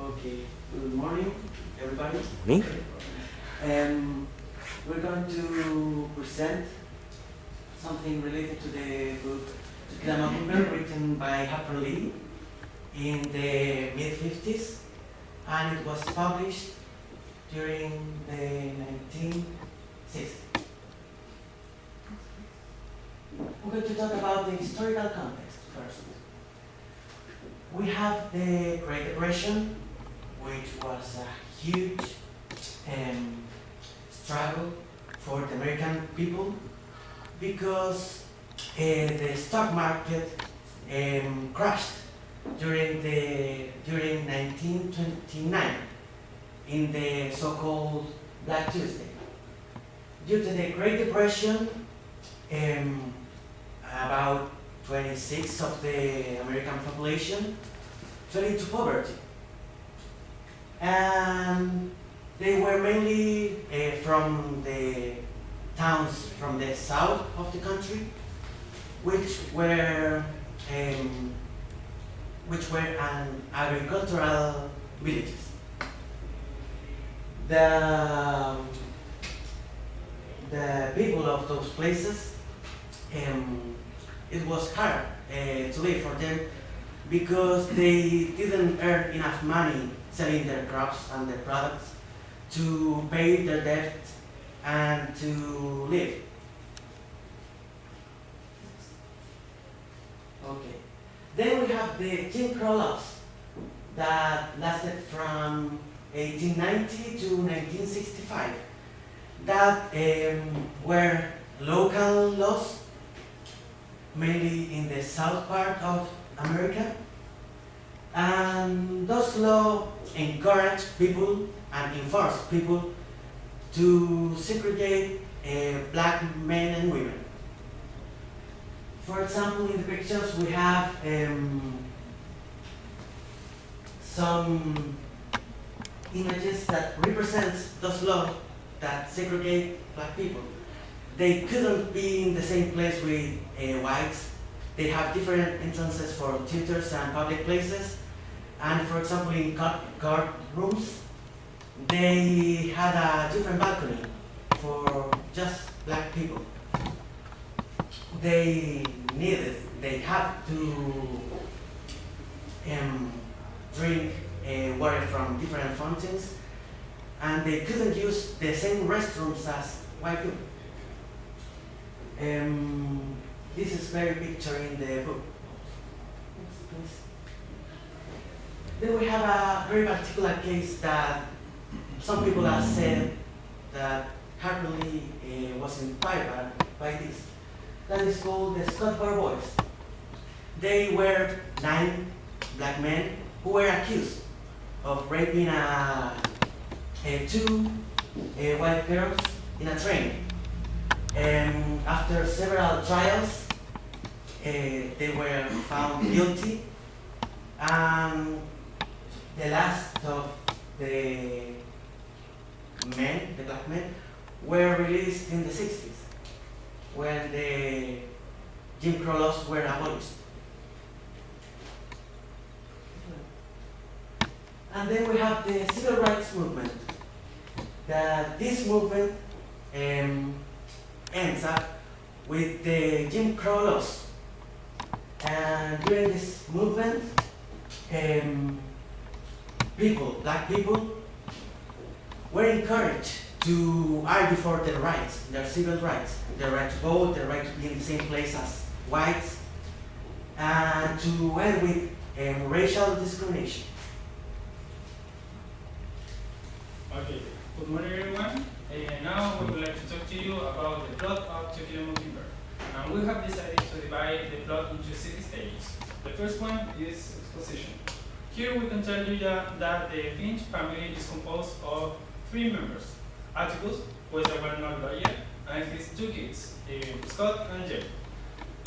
Okay, good morning, everybody. Me? We're going to present something related to the book To Kill a Mockingbird, written by Harper Lee in the mid-50s, and it was published during the 1960s. We're going to talk about the historical context first. We have the Great Depression, which was a huge struggle for the American people because the stock market crashed during 1929 in the so-called Black Tuesday. Due to the Great Depression, about 26 of the American population fell into poverty. And they were mainly from the towns from the south of the country, which were agricultural villages. The people of those places, it was hard to live for them because they didn't earn enough money selling their crops and their products to pay their debt and to live. Okay. Then we have the Jim Crow laws that lasted from 1890 to 1965 that were local laws mainly in the south part of America, and those laws encourage people and enforce people to segregate black men and women. For example, in the pictures we have some images that represents those laws that segregate black people. They couldn't be in the same place with whites. They have different entrances for theaters and public places. And for example, in court rooms, they had a different balcony for just black people. They have to drink water from different fountains, and they couldn't use the same restrooms as white people. This is very pictured in the book. Then we have a very particular case that some people have said that Harper Lee was inspired by this. That is called the Scott Bar Boys. They were 9 black men who were accused of raping 2 white girls in a train. And after several trials, they were found guilty, and the last of the men, the black men, were released in the 60s when the Jim Crow laws were abolished. And then we have the civil rights movement. This movement ends up with the Jim Crow laws. And during this movement, black people, were encouraged to argue for their rights, their civil rights, their right to vote, their right to be in the same place as whites, and to end with racial discrimination. Okay, good morning everyone. Now we would like to talk to you about the plot of To Kill a Mockingbird. And we have decided to divide the plot into 6 stages. The first one is exposition. Here we can tell you that the Finch family is composed of 3 members. Atticus, who is a well-known lawyer, and his 2 kids, Scott and Jeff.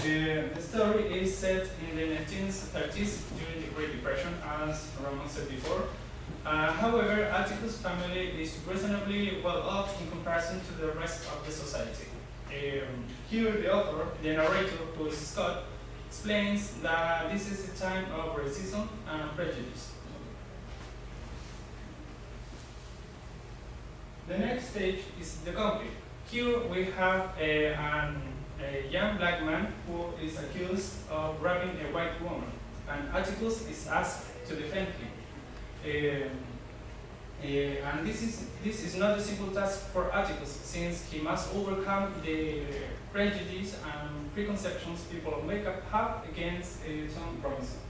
The story is set in the 1930s during the Great Depression, as Roman said before. However, Atticus' family is reasonably well off in comparison to the rest of the society. Here the author, the narrator, who is Scott, explains that this is a time of racism and prejudice. stage is the conflict. Here we have a young black man who is accused of raping a white woman, and Atticus is asked to defend him. And this is not a simple task for Atticus, since he must overcome the prejudice and preconceptions people have against Tom Robinson.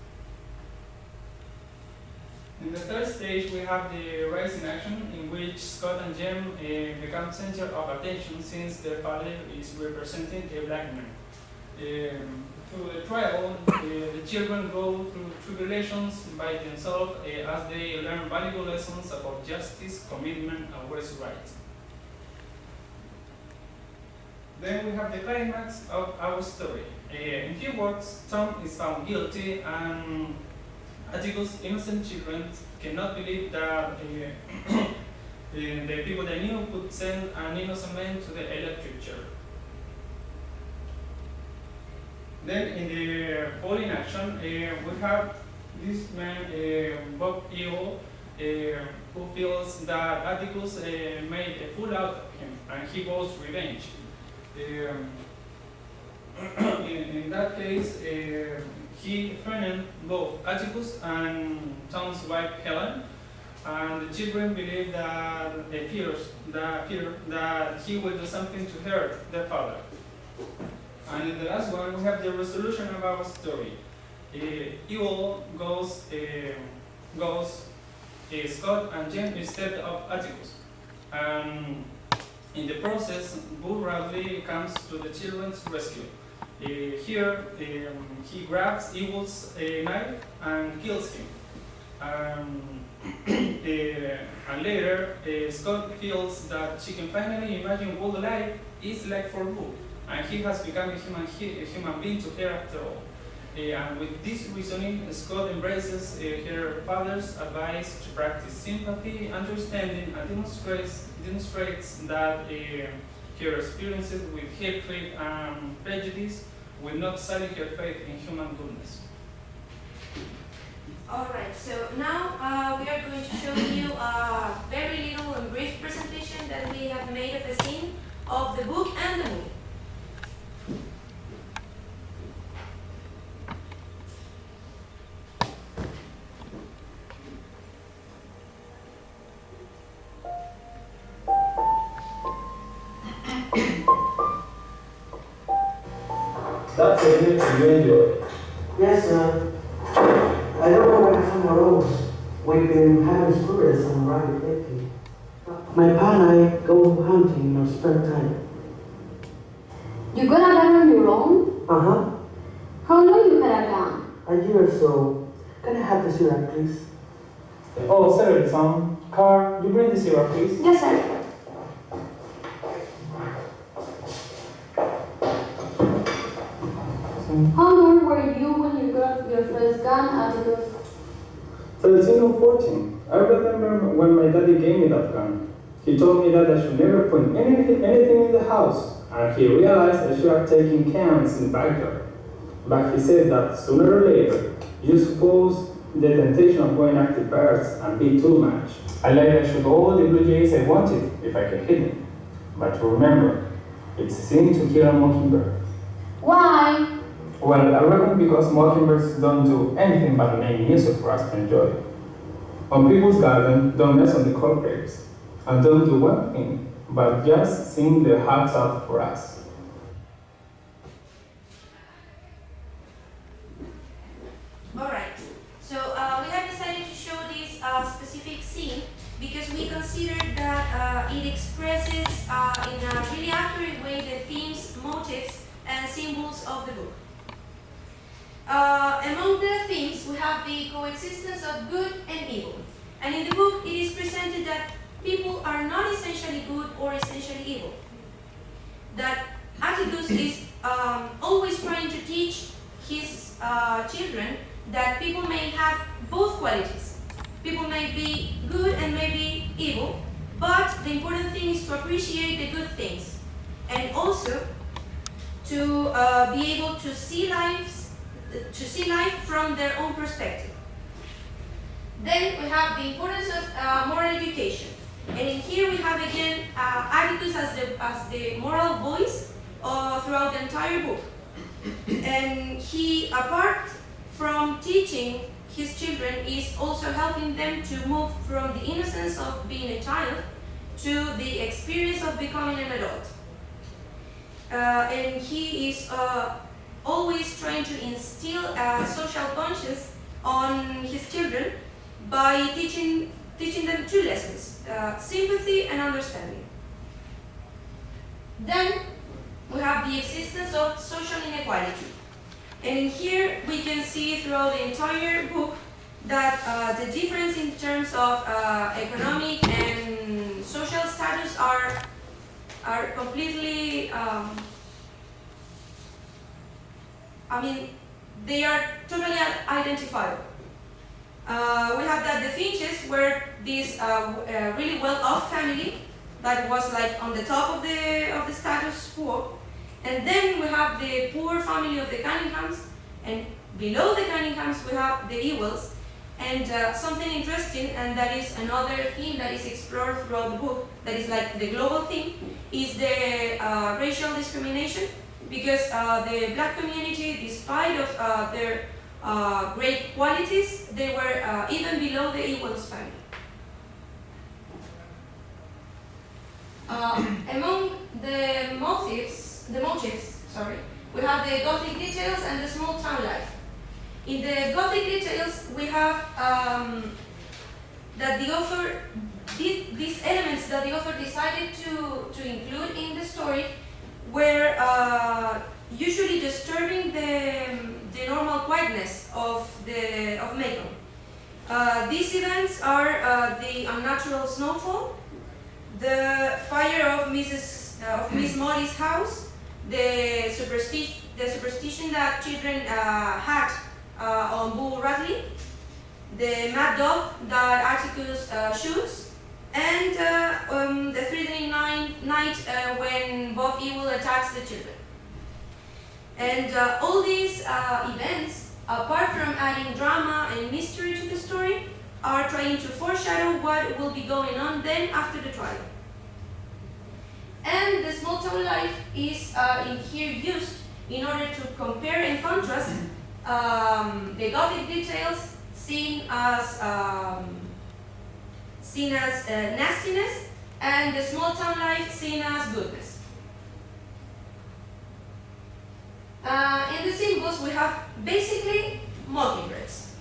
In the third stage, we have the rise in action, in which Scott and Jem become center of attention, since their father is representing a black man. Through the trial, the children go through tribulations by themselves as they learn valuable lessons about justice, commitment, and what is right. Then we have the climax of our story. In few words, Tom is found guilty, and Atticus' innocent children cannot believe that the people they knew could send an innocent man to the electric chair. Then in the falling action, we have this man, Bob Eo, who feels that Atticus made a fool out of him, and he vows revenge. In that case, he threatened both Atticus and Tom's wife Helen, and the children believe that they fear that he will do something to hurt their father. And in the last one, we have the resolution of our story. Evil goes Scott and Jem instead of Atticus. And in the process, Boo Radley comes to the children's rescue. Here, he grabs Evil's knife and kills him. And later, Scott feels that she can finally imagine what life is like for Boo. And he has become a human being to her after all. And with this reasoning, Scott embraces her father's advice to practice sympathy, understanding, and demonstrates that her experiences with hatred and prejudice will not sully her faith in human goodness. Alright, so now we are going to show you a very little and brief presentation that we have made of the scene of the book and the movie. That's a unit you enjoy. Yes, sir. I don't know where to find my roles. We've been having spirits and rabbit lately. My pa and I go hunting in our spare time. You got a gun on your own? Uh-huh. How long you had a gun? A year or so. Can I have the syrup, please? Oh, sorry, son. Car, you bring the syrup, please? Yes, sir. How old were you when you got your first gun, Atticus? 13 or 14. I remember when my daddy gave me that gun. He told me that I should never put anything in the house, and he realized I should have taken cans in the backyard. But he said that sooner or later, you suppose the temptation of going after birds and be too much. I let I shoot all the blue jays I wanted if I could hit them. But remember, it's a sin to kill a mockingbird. Why? Well, I reckon because mockingbirds don't do anything but make music for us to enjoy. On people's garden, don't mess on the cold grapes. And don't do one thing, but just sing their hearts out for us. Alright, so we have decided to show this specific scene because we consider that it expresses in a really accurate way the themes, motives, and symbols of the book. Among the themes, we have the coexistence of good and evil. And in the book, it is presented that people are not essentially good or essentially evil. That Atticus is always trying to teach his children that people may have both qualities. People may be good and may be evil, but the important thing is to appreciate the good things and also to be able to see life from their own perspective. Then we have the importance of moral education. And in here we have again Atticus as the moral voice throughout the entire book. And he, apart from teaching his children, is also helping them to move from the innocence of being a child to the experience of becoming an adult. And he is always trying to instill a social conscience on his children by teaching them two lessons, sympathy and understanding. Then we have the existence of social inequality. And in here we can see throughout the entire book that the difference in terms of economic and social status are completely, they are totally identifiable. We have that the Finches were this really well-off family that was like on the top of the status quo, and then we have the poor family of the Cunninghams, and below the Cunninghams we have the Ewells. And something interesting, and that is another theme that is explored throughout the book, that is like the global theme, is the racial discrimination, because the black community, despite of their great qualities, they were even below the Ewells family. Among the motifs, we have the Gothic details and the small town life. In the Gothic details, we have that the author, these elements that the author decided to include in the story were usually disturbing the normal quietness of Macon. These events are the unnatural snowfall, the fire of Miss Molly's house, the superstition that children had on Bull Radley, the mad dog that Atticus shoots, and the threatening night when Bob Ewell attacks the children. And all these events, apart from adding drama and mystery to the story, are trying to foreshadow what will be going on then after the trial. And the small town life is in here used in order to compare and contrast the Gothic details seen as nastiness, and the small town life seen as goodness. In the symbols we have basically mockingbirds.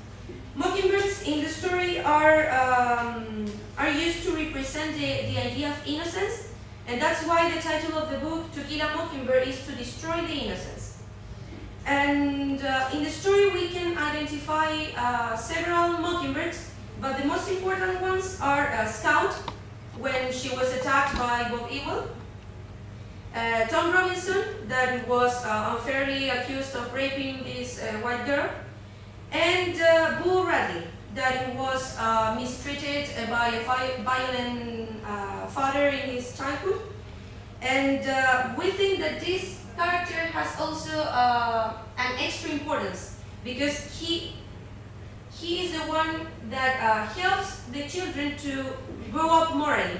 Mockingbirds in the story are used to represent the idea of innocence, and that's why the title of the book, To Kill a Mockingbird, is to destroy the innocence. And in the story we can identify several mockingbirds, but the most important ones are Scout, when she was attacked by Bob Ewell, Tom Robinson, that was unfairly accused of raping this white girl, and Bull Radley, that was mistreated by a violent father in his childhood. And we think that this character has also an extra importance, because he is the one that helps the children to grow up morally,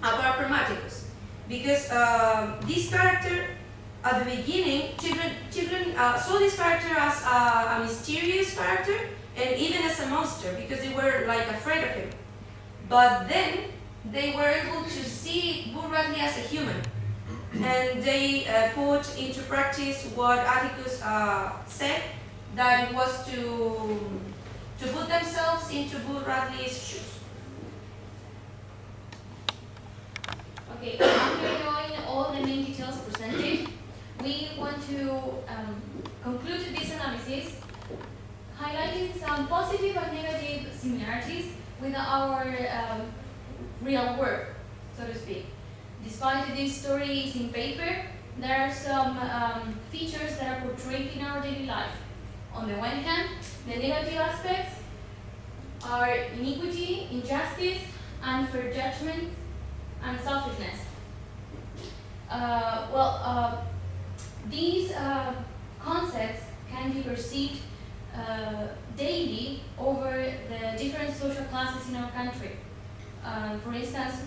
apart from Atticus. Because this character, at the beginning, children saw this character as a mysterious character, and even as a monster, because they were like afraid of him. But then they were able to see Bull Radley as a human, and they put into practice what Atticus said, that it was to put themselves into Bull Radley's shoes. Okay, after knowing all the main details presented, we want to conclude this analysis highlighting some positive and negative similarities with our real work, so to speak. Despite this story is in paper, there are some features that are portrayed in our daily life. On the one hand, the negative aspects are iniquity, injustice, unfair judgment, and selfishness. These concepts can be perceived daily over the different social classes in our country. For instance,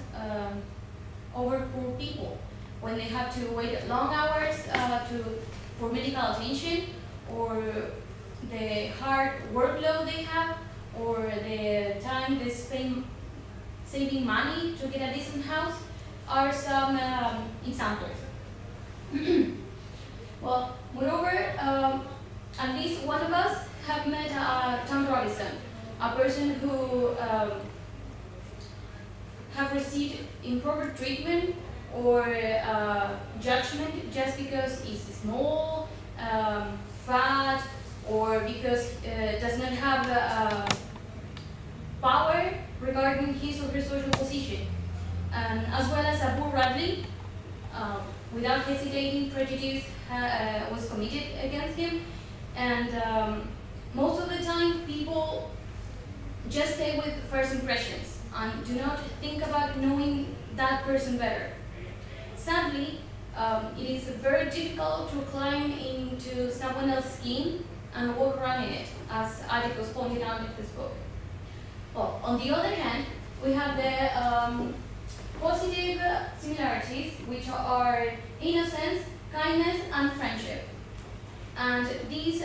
over poor people, when they have to wait long hours for medical attention, or the hard workload they have, or the time they spend saving money to get a decent house, are some examples. Well, moreover, at least one of us have met Tom Robinson, a person who have received improper treatment or judgment just because he's small, fat, or because does not have power regarding his or her social position. As well as Abu Radley, without hesitating, prejudice was committed against him, and most of the time people just stay with first impressions and do not think about knowing that person better. Sadly, it is very difficult to climb into someone else's skin and walk around in it, as articles pointed out in this book. Well, on the other hand, we have the positive similarities, which are innocence, kindness, and friendship. And these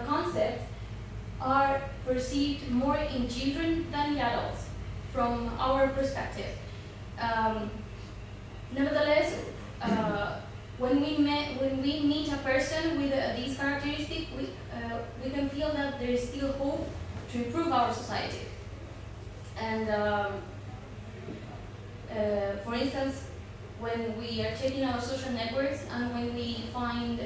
concepts are perceived more in children than in adults, from our perspective. Nevertheless, when we meet a person with these characteristics, we can feel that there is still hope to improve our society. And for instance, when we are checking our social networks and when we find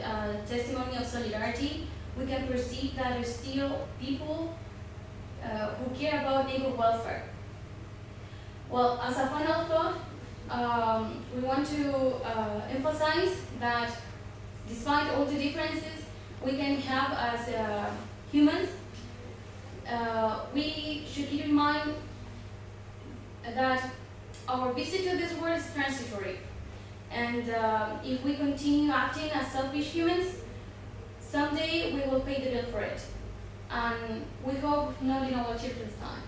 testimony of solidarity, we can perceive that there are still people who care about neighbor welfare. Well, as a final thought, we want to emphasize that despite all the differences we can have as humans, we should keep in mind that our visit to this world is transitory, and if we continue acting as selfish humans, someday we will pay the bill for it, and we hope not in our children's time.